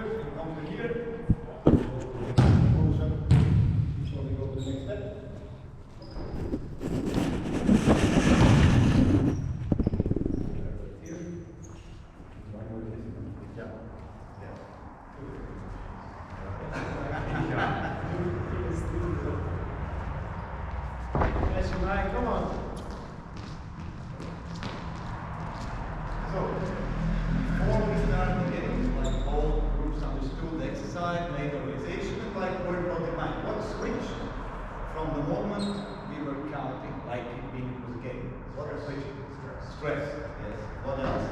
you come to here. Motion before we go to the next step. Here. One more this. Yeah. Yes, Mike, come on. So, before we start the game, like all groups understood the exercise, made organization, and like word about the mind. What switched from the moment we were counting, like it being was a game? What was switching? Stress. Yes. What else?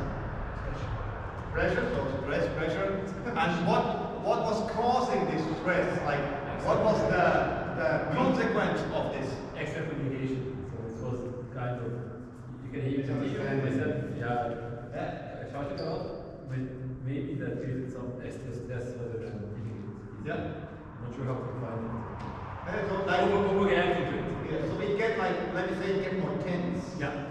Pressure. So stress, pressure. And what was causing this stress? Like what was the consequence of this? Extra communication. So it was kind of, you can even understand myself, I shouted a lot, but maybe that created some extra stress rather than thinking it. Yeah. I'm not sure how to define it. So like, Overreacting to it. yeah, so we get like, let me say, it get more tense. Yeah.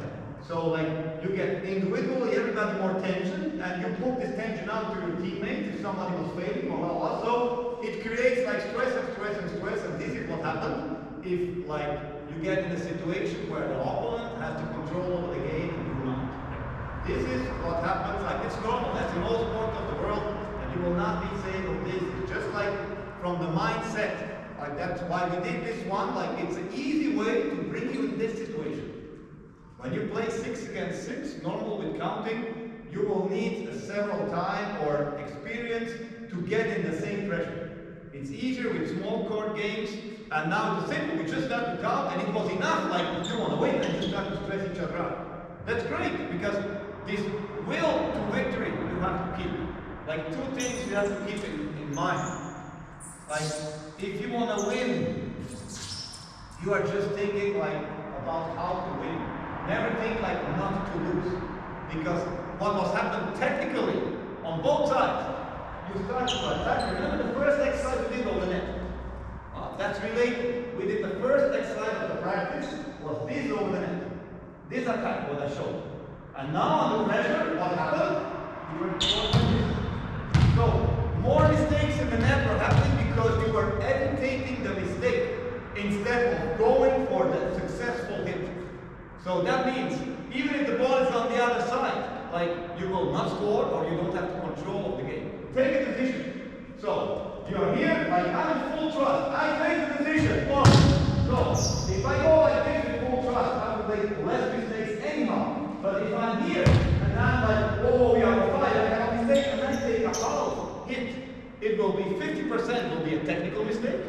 So like you get individually everybody more tension, and you put this tension out to your teammates if somebody was failing or also it creates like stress, and this is what happened if like you get in a situation where the opponent has to control over the game and you not. This is what happens, like it's normal, that's in all sports of the world, and you will not be saying of this. It's just like from the mindset, like that's why we did this one, like it's an easy way to bring you in this situation. When you play 6 against 6, normal with counting, you will need several time or experience to get in the same pressure. It's easier with small court games, and now it's simple. We just got to count, and it was enough. Like you want to win, and just got to stress each other out. That's great because this will to victory you have to keep. Like 2 things you have to keep in mind. Like if you want to win, you are just thinking like about how to win. Never think like not to lose, because what was happened technically on both sides, you start to attack. Remember the first exercise we did over the net? That's related. We did the first exercise of the practice was this over the net. This attack, what I showed. And now under pressure, what happened? You were doing this. So more mistakes in the net were happening because you were evitating the mistake instead of going for the successful hit. So that means, even if the ball is on the other side, like you will not score or you don't have control of the game. Take a decision. So, you're here, like I'm in full trust. I take the decision. So, if I go like this in full trust, I will make less mistakes anyhow. But if I'm here, and I'm like, oh, we are on fire, I have a mistake, and I take a foul hit, it will be 50% will be a technical mistake,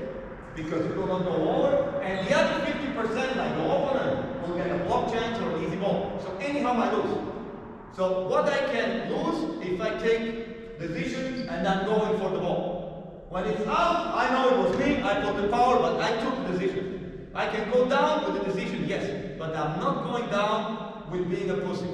because it will not go over, and the other 50%, like the opponent, will get a block chance or an easy ball. So anyhow I lose. So what I can lose if I take decision and I'm going for the ball. When it's out, I know it was me, I put the power, but I took the decision. I can go down with the decision, yes, but I'm not going down with being a pussy.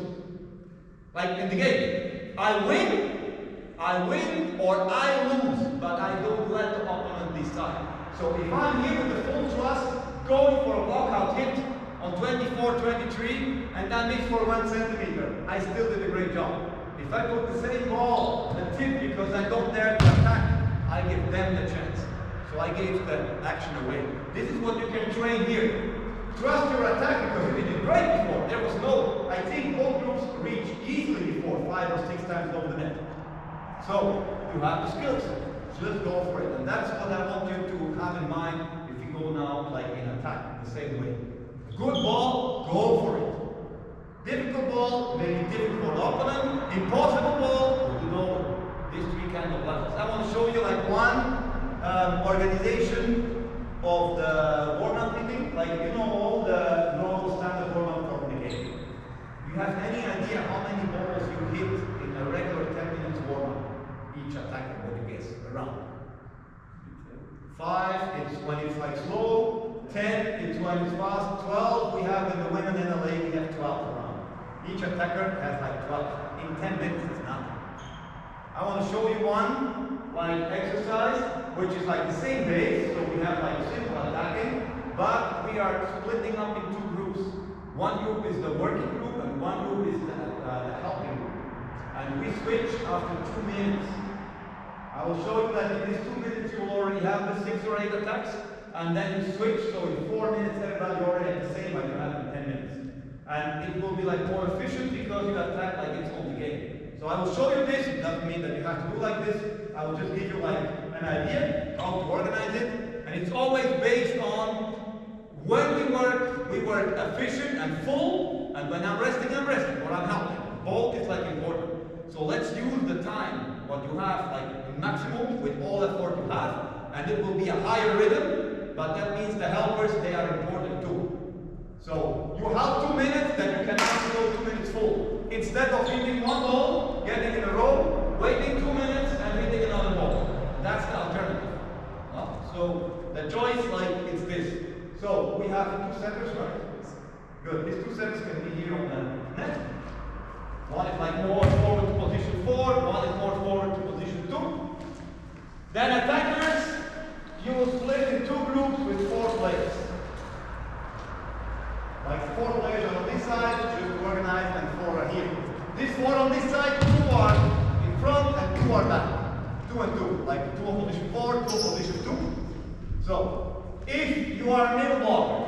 Like in the game, I win or I lose, but I don't let the opponent decide. So if I'm here with the full trust, going for a blockout hit on 24-23, and that makes for 1 centimeter, I still did a great job. If I put the same ball, the tip, because I don't dare to attack, I give them the chance. So I gave the action away. This is what you can train here. Trust your attack, because we did great before. There was no, I think both groups reached easily before 5 or 6 times over the net. So you have the skills. Just go for it. And that's what I want you to have in mind if you go now like in attack, the same way. Good ball, go for it. Difficult ball, maybe difficult for the opponent. Impossible ball, you know, these 3 kind of levels. I want to show you like one organization of the warm-up hitting, like you know all the normal standard warm-up for the game. You have any idea how many balls you hit in a regular 10 minutes warm-up? Each attacker, what you guess, around. 5, it's when it's like slow. 10, it's when it's fast. 12, we have in the women NLA, we have 12 around. Each attacker has like 12. In 10 minutes, it's nothing. I want to show you one like exercise, which is like the same base. So we have like simple attacking, but we are splitting up in 2 groups. One group is the working group, and one group is the helping group. And we switch after 2 minutes. I I will show you that in these 2 minutes you will already have the 6 or 8 attacks, and then you switch, so in 4 minutes everybody already at the same like you have in 10 minutes. And it will be like more efficient because you attack like it's on the game. So I will show you this. It doesn't mean that you have to do like this. I will just give you like an idea how to organize it. And it's always based on when we work efficient and full, and when I'm resting or I'm helping. Both is like important. So let's use the time, what you have, like maximum with all effort you have, and it will be a higher rhythm, but that means the helpers, they are important too. So you have 2 minutes, then you can also go 2 minutes full. Instead of hitting one ball, getting in a row, waiting 2 minutes and hitting another ball. That's the alternative. So the choice, like, it's this. So we have 2 setters, right? Good. These 2 setters can be here on the net. One is like more forward to position 4, one is more forward to position 2. Then attackers, you will split in 2 groups with 4 players. Like 4 players are on this side, just organized, and 4 are here. These 4 on this side, 2 are in front and 2 are back. 2 and 2, like 2 on position 4, 2 on position 2. So, if you are a middle blocker,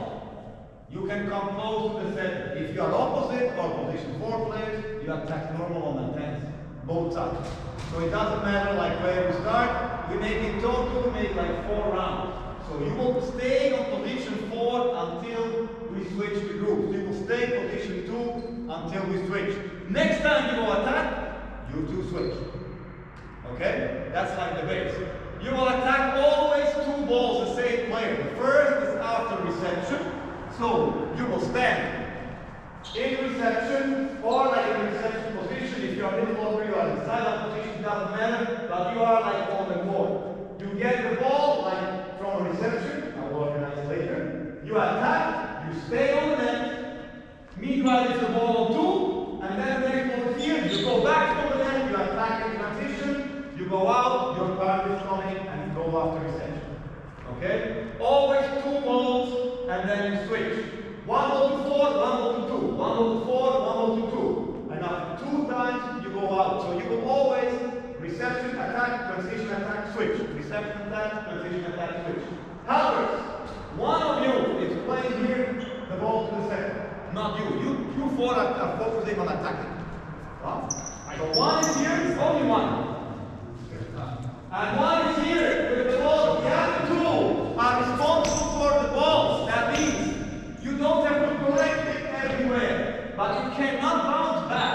you can come close to the center. If you are opposite or position 4 players, you attack normal on the 10s, both sides. So it doesn't matter like where we start. We make in total, we make like 4 rounds. So you will stay on position 4 until we switch the groups. You will stay position 2 until we switch. Next time you go attack, you 2 switch. Okay? That's like the base. You will attack always 2 balls, the same player. The first is after reception. So you will stand in reception or like in reception position. If you are middle blocker, you are in silent position, doesn't matter, but you are like on the court. You get the ball like from a reception, I will organize later. You attack, you stay on the net. Meanwhile, it's the ball on 2, and then the next ball is here. You go back to the net, you attack in transition, you go out, your card is coming, and you go after reception. Okay? Always 2 balls, and then you switch. 1 ball to 4, 1 ball to 2. 1 ball to 4, 1 ball to 2. And after 2 times, you go out. So you will always reception, attack, transition, attack, switch. Reception, attack, transition, attack, switch. Helpers, one of you is playing here the ball to the center. Not you. You 4 are focusing on attacking. So 1 is here, only 1. And 1 is here with the ball. The other 2 are responsible for the balls. That means you don't have to collect it everywhere, but it cannot bounce back.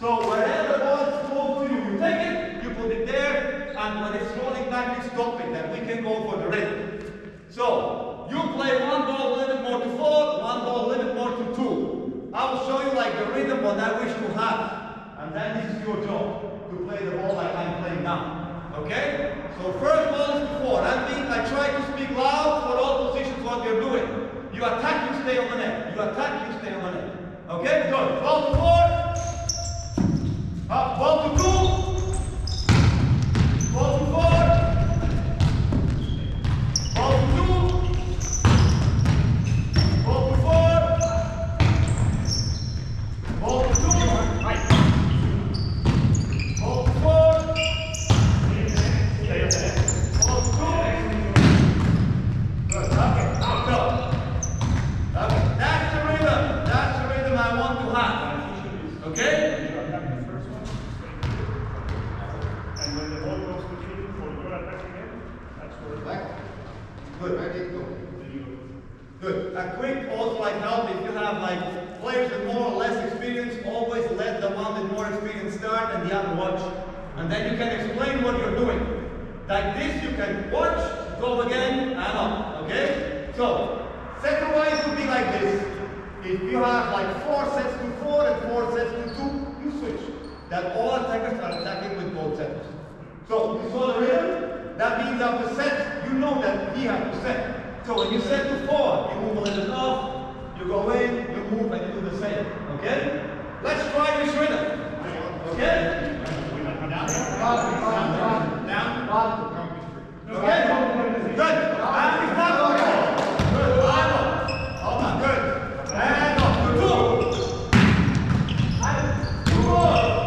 So wherever the ball is close to you, you take it, you put it there, and when it's rolling back, you stop it, and we can go for the rhythm. So you play 1 ball limit more to 4, 1 ball limit more to 2. I will show you like the rhythm what I wish to have, and then this is your job to play the ball like I'm playing now. Okay? So first ball is to 4. That means I try to speak loud for all positions what you're doing. You attack, you stay on the net. You attack, you stay on the net. Okay? Good. Ball to 4. Up. Ball to 2. Ball to 4. Ball to 2. Ball to 4. Ball to 2. Right. Ball to 4. Okay? And when the ball goes to you for your attack again, that's where Good, ready to go. Good. A quick also like help if you have like players with more or less experience, always let the one with more experience start and the other watch. And then you can explain what you're doing. Like this you can watch, go again, and up. Okay? So, center-wise would be like this. If you have like 4 sets to 4 and 4 sets to 2, you switch. That all attackers are attacking with both sets. So you saw the rhythm? That means after set, you know that he has to set. So when you set to 4, you move a little bit off, you go in, you move, and you do the same. Okay? Let's try this rhythm. Okay? Down. Okay? Good. And we start on the ball. Good. Hold on. Good. And up to 2. And 4.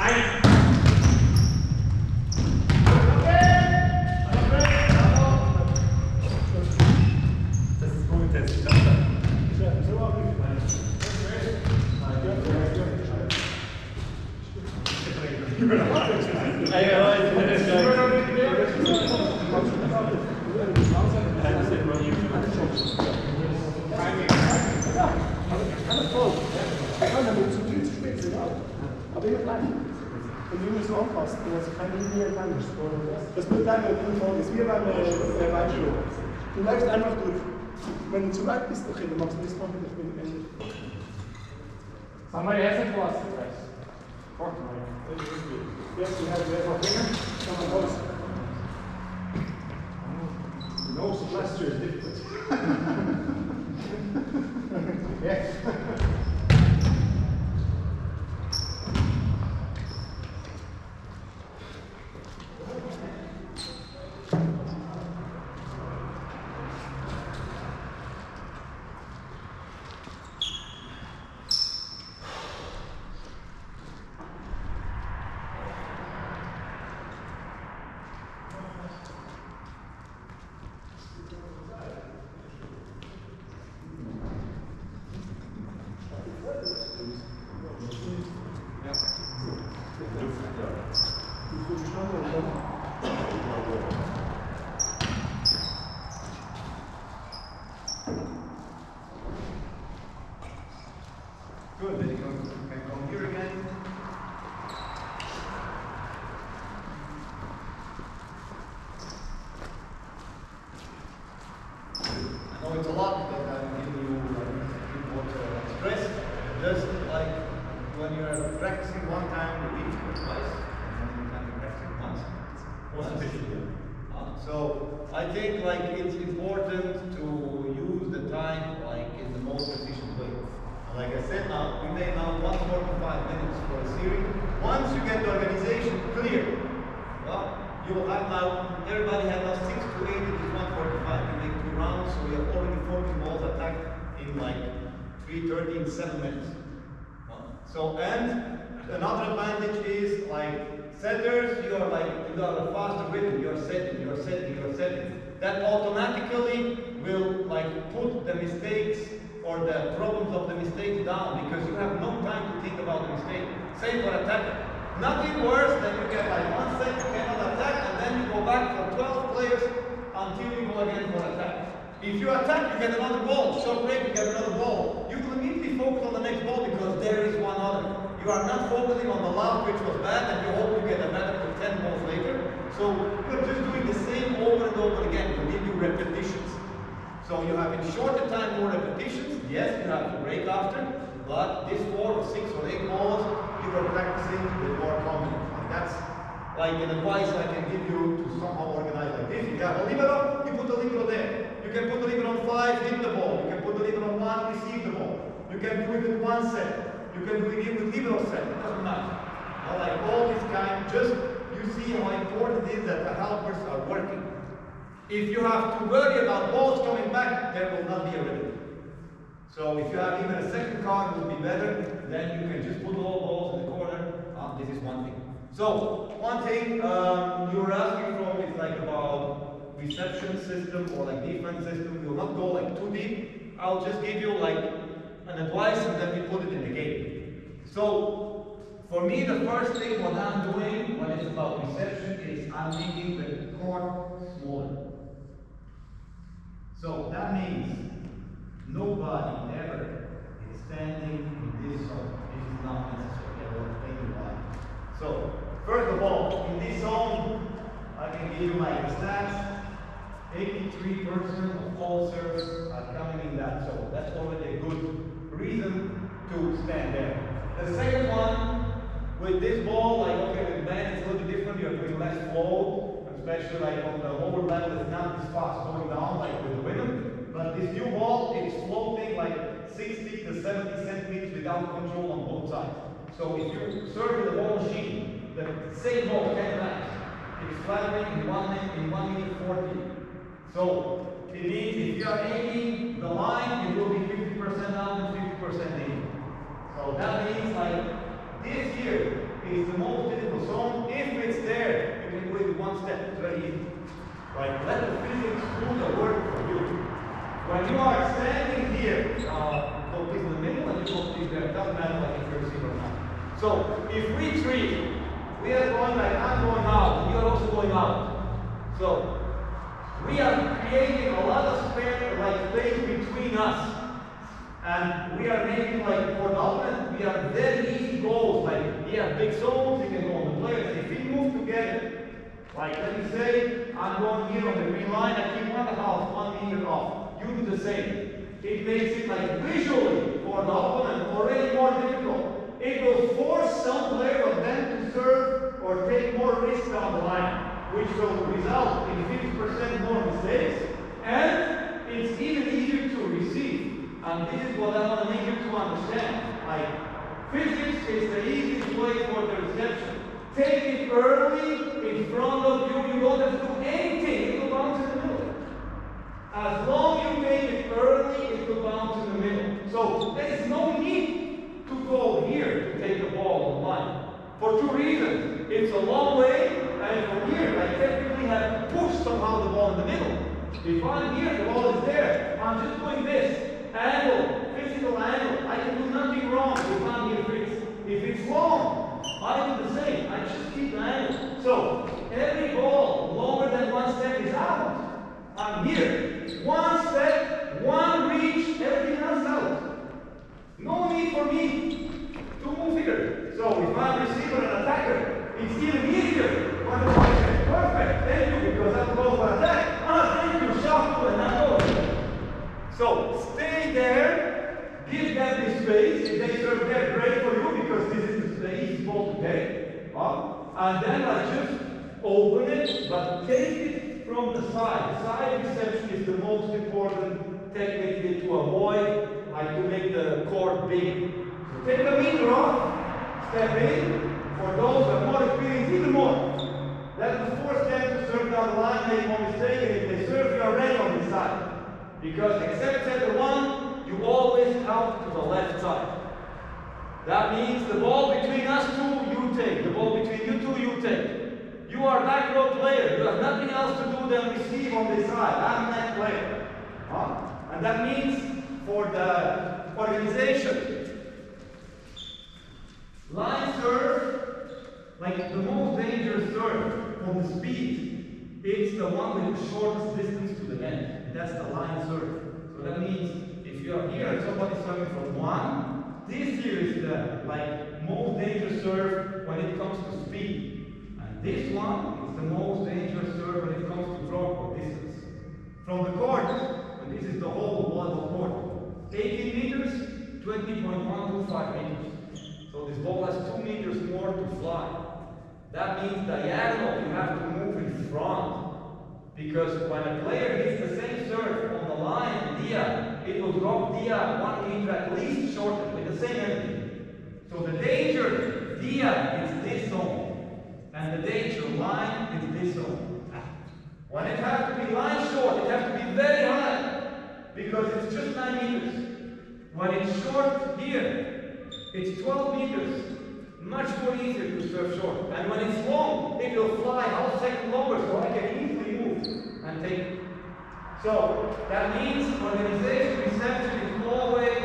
Das ist gut, das ist Aber immer gleich. Und immer so anpassen, also keine Linie anders. Das wird dann Fall ist, wie wenn man Weitschuh. Du läufst einfach durch. Wenn du zu weit bist, okay, dann machst du das mal wieder. Somebody has a plus. Yes, we have a bigger. Someone else. The nose of last year is different. Yes. Good, then you can come here again. I know it's a lot because I'm giving you like stress. Just like when you're practicing one time a week or twice, and then you can be practicing once. So I think like it's important to use the time like in the most efficient way. Like I said, now we made now 145 minutes for a series. Once you get the organization clear, well, you will have now, everybody had now 6 to 8 in this 145. We make 2 rounds, so we have already 14 balls attacked in like 3:30 in 7 minutes. So, and another advantage is like setters, you got a faster rhythm, you're setting. That automatically will like put the mistakes or the problems of the mistakes down because you have no time to think about the mistake. Same for attacker. Nothing worse than you get like 1 set, you cannot attack, and then you go back for 12 players until you go again for attack. If you attack, you get another ball. Short break, you get another ball. You can immediately focus on the next ball because there is one other. You are not focusing on the last which was bad and you hope you get a better for 10 balls later. So you're just doing the same over and over again to give you repetitions. So you have in shorter time more repetitions. Yes, you have to break after, but this 4 or 6 or 8 balls you are practicing with more confidence. And that's like an advice I can give you to somehow organize like this. If you have a libero, you put the libero there. You can put the libero on 5, hit the ball. You can put the libero on 1, receive the ball. You can do it with 1 set. You can do it with libero set. It doesn't matter. Like all this kind, just you see how important it is that the helpers are working. If you have to worry about balls coming back, there will not be a rhythm. So if you have even a second card, it will be better. Then you can just put all balls in the corner. This is one thing. So one thing you were asking from is like about reception system or like defense system. We will not go like too deep. I'll just give you like an advice and then we put it in the game. So for me, the first thing what I'm doing when it's about reception is I'm making the court smaller. So that means nobody ever is standing in this zone. This is not necessary. I will explain you why. So, first of all, in this zone, I can give you my stats. 83% of all serves are coming in that zone. That's already a good reason to stand there. The second one, with this ball, like okay, with band it's a little bit different. You're doing less flow, especially like on the lower level, it's not this fast going down like with the rhythm. But this new ball, it's floating like 60 to 70 centimeters without control on both sides. So if you serve with a ball machine, the same ball 10 times, it's flattering in 1 minute 40. So it means if you are aiming the line, it will be 50% out and 50% in. So that means like this here is the most Like, let the physics do the work for you. When you are standing here, go please in the middle and you go please there. It doesn't matter like if you're seeing or not. So, if we three, we are going like I'm going out, and you're also going out. So, we are creating a lot of space between us. And we are making like for the opponent, we are very easy goals. Like he has big zones, he can go on the players. If we move together, like let me say, I'm going here on the green line, I keep 1.5 meter off. You do the same. It makes it like visually for the opponent already more difficult. It will force some player of them to serve or take more risk down the line, which will result in 50% more mistakes, and it's even easier to receive. And this is what I want to make you to understand. Like, physics is the easiest way for the reception. Take it early in front of you. You don't have to do anything. It will bounce in the middle. As long as you make it early, it will bounce in the middle. So there is no need to go here to take the ball on the line. For two reasons. It's a long way, and from here, I technically have pushed somehow the ball in the middle. If I'm here, the ball is there. I'm just doing this. Angle, physical angle. I can do nothing wrong if I'm here fixed. If it's long, I do the same. I just keep the angle. So every ball longer than 1 step is out. I'm here. 1 step, 1 reach, everything else out. No need for me to move here. So if I'm a receiver and attacker, it's even easier. Perfect. Thank you, because I'm going for attack. Thank you, shuffle and now go. So stay there, give them the space. If they serve there, great for you because this is the easy ball to take. And then I just open it, but take it from the side. Side reception is the most important technically to avoid, like to make the court big. So take a meter off, step in. For those who are more experienced, even more. That will force them to serve down the line, make one mistake, and if they serve, you are ready on this side. Because except center one, you always out to the left side. That means the ball between us two, you take. The ball between you two, you take. You are a back row player. You have nothing else to do than receive on this side. I'm that player. And that means for the organization, line serve, like the most dangerous serve for the speed, it's the one with the shortest distance to the net. That's the line serve. So that means if you are here and somebody's serving from 1, this here is the most dangerous serve when it comes to speed. And this one is the most dangerous serve when it comes to drop or distance. From the court, and this is the whole volleyball court, 18 meters, 20.125 meters. So this ball has 2 meters more to fly. That means diagonal, you have to move in front. Because when a player hits the same serve on the line, dia, it will drop dia 1 meter at least shorter with the same energy. So the danger dia is this zone, and the danger line is this zone. When it has to be line short, it has to be very high, because it's just 9 meters. When it's short here, it's 12 meters. Much more easier to serve short. And when it's long, it will fly half second longer, so I can easily move and take it. So that means organization reception is always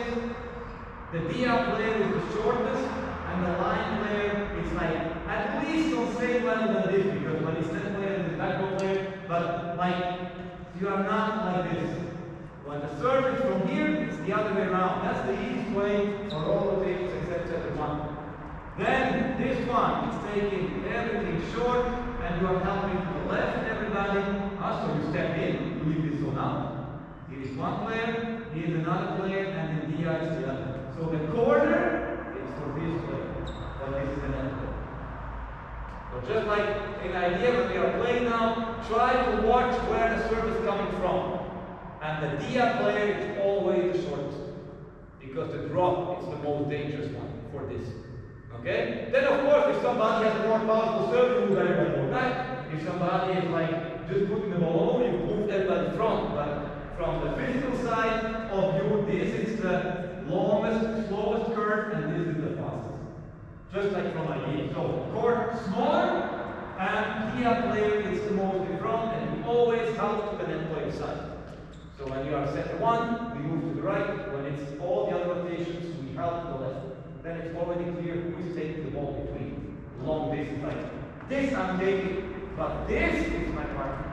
the dia player is the shortest, and the line player is like at least on the same level than this, because when it's that player and the back row player, but like you are not like this. When the serve is from here, it's the other way around. That's the easiest way for all rotations except center one. Then this one is taking everything short, and you are helping to the left everybody. Also, you step in, you leave this one out. Here is one player, here is another player, and then dia is the other. So the corner is for this player, but this is another player. So just like an idea when we are playing now, try to watch where the serve is coming from. And the dia player is always the shortest, because the drop is the most dangerous one for this. Okay? Then of course, if somebody has a more powerful serve, you move everybody more back. If somebody is like just putting the ball over, you move everybody front. But from the physical side of you, this is the longest, slowest curve, and this is the fastest. Just like from idea. So court smaller, and India player is the most in front, and we always help to the net player side. So when you are center one, we move to the right. When it's all the other rotations, we help to the left. Then it's already clear who is taking the ball between. Long distance, like this I'm taking, but this is my partner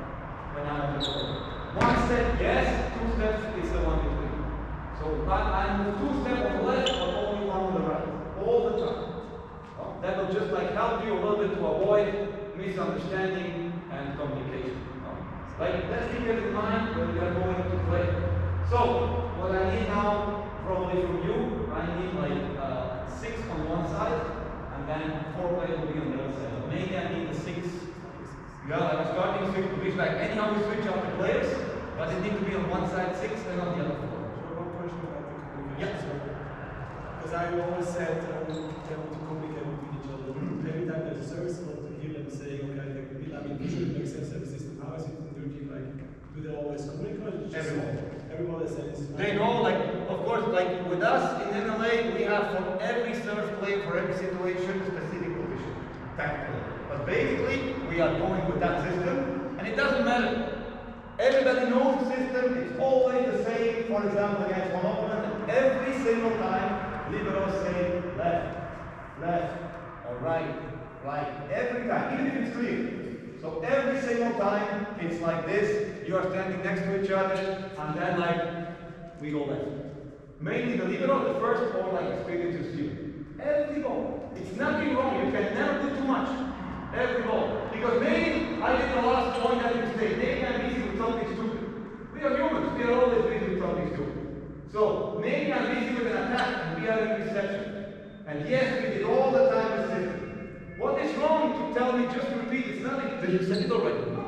when I'm on the ball. One step, yes, two steps is the one between. So I move two steps on the left, but only one on the right, all the time. That will just like help you a little bit to avoid misunderstanding and communication. Like, let's keep it in mind when we are going to play. So, what I need now, probably from you, I need like 6 on one side, and then 4 players will be on the other side. Maybe I need the 6. Yeah, like a starting 6, which like anyhow we switch up the players, but it needs to be on one side 6 and on the other 4. So one question about the communication. Yeah. Because I always said they want to communicate with each other. Every time there's a service, I want to hear them saying, okay, they can be, I mean, this would make sense, every system, how is it in your team, like, do they always communicate? Everyone says. They know, like, of course, like with us in MMA, we have for every serve play, for every situation, specific position, tactically. But basically, we are going with that system, and it doesn't matter. Everybody knows the system, it's always the same, for example, against one opponent, and every single time, liberals say left, left, or right, right, every time, even if it's clear. So every single time, it's like this, you are standing next to each other, and then like, we go left. Mainly the libero, the first ball like experiences you. Every ball. It's nothing wrong, you can never do too much. Every ball. Because maybe I did the last point that mistake. Maybe I'm busy with something stupid. We are humans, we are always busy with something stupid. So maybe I'm busy with an attack and we are in reception. And yes, we did all the time the system. What is wrong to tell me just to repeat? It's nothing. Then you said it already. No.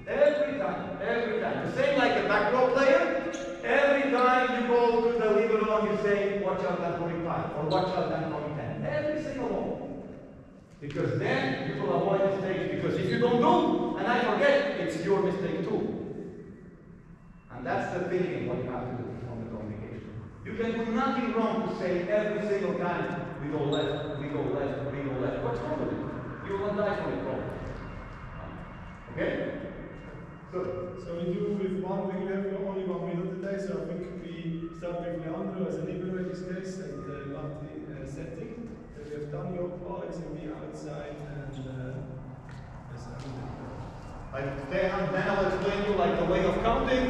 Every time, every time. The same like a back row player. Every time you go to the libero and you say, watch out that 45 or watch out that 10. Every single ball. Because then you will avoid mistakes. Because if you don't do, and I forget, it's your mistake too. And that's the thinking what you have to do on the communication. You can do nothing wrong to say every single time, we go left, we go left, we go left. What's wrong with it? You will not die from it, probably. Okay? So we do with one, we have only 1 minute today, so I think we start with Leandro as a libero in this case, and Martin setting. Then we have Daniel, Alex will be outside, and as Like then I'll explain you like the way of counting.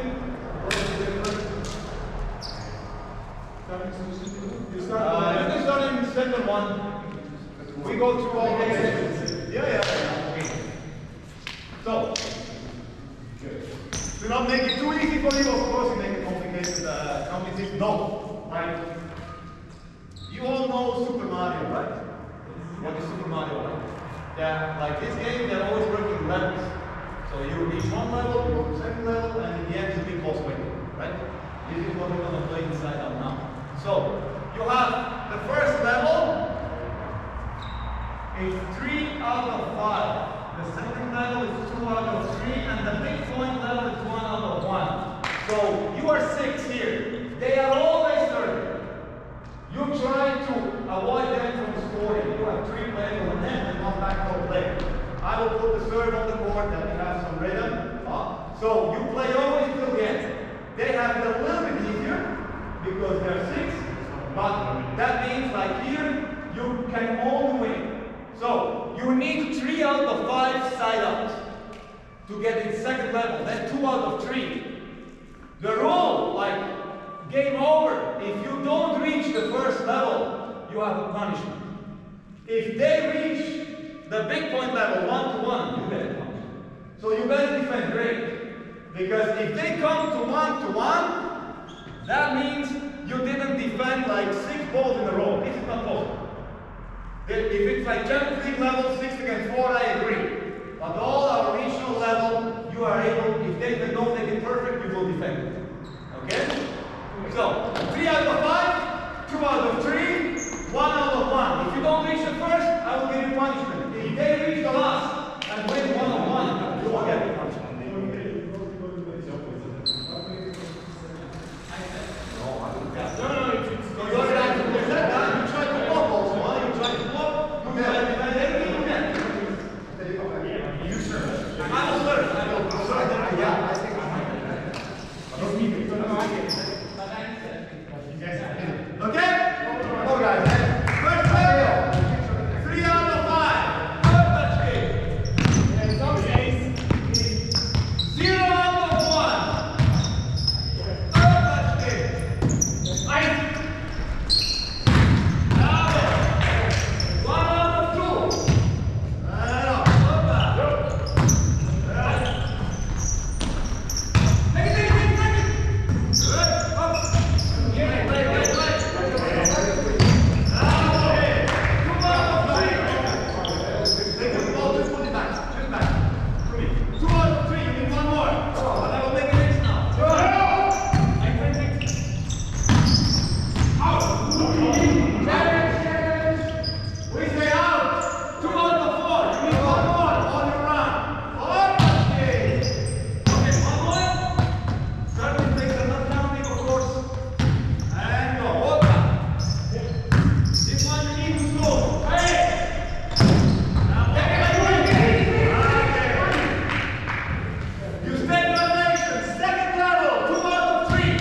What is the difference? You can start in the second one. We go through all the yeah. So do not make it too easy for you, of course, you make it complicated counting. No. You all know Super Mario, right? What is Super Mario like? Yeah, like this game, they're always working levels. So you reach one level, you go to the second level, and in the end, it's a big boss fight, right? This is what we're going to play inside out now. So you have the first level is 3 out of 5. The second level is 2 out of 3, and the big point level is 1 out of 1. So you are 6 here. They are always 30. You try to avoid them from scoring. You have 3 players on the net and 1 backdoor player. I will put the serve on the board that we have some rhythm. So you play always till the end. They have it a little bit easier because they're 6, but that means like here you can only win. So you need 3 out of 5 side ups to get in second level, then 2 out of 3. The rule, like game over, if you don't reach the first level, you have a punishment. If they reach the big point level 1-to-1, you get a punishment. So you better defend great. Because if they come to 1-to-1, that means you didn't defend like 6 balls in a row. This is not possible. If it's like Champions League level, 6 against 4, I agree. But all our regional level, you are able, if they don't make it perfect, you will defend it. Okay? So, 3 out of 5, 2 out of 3,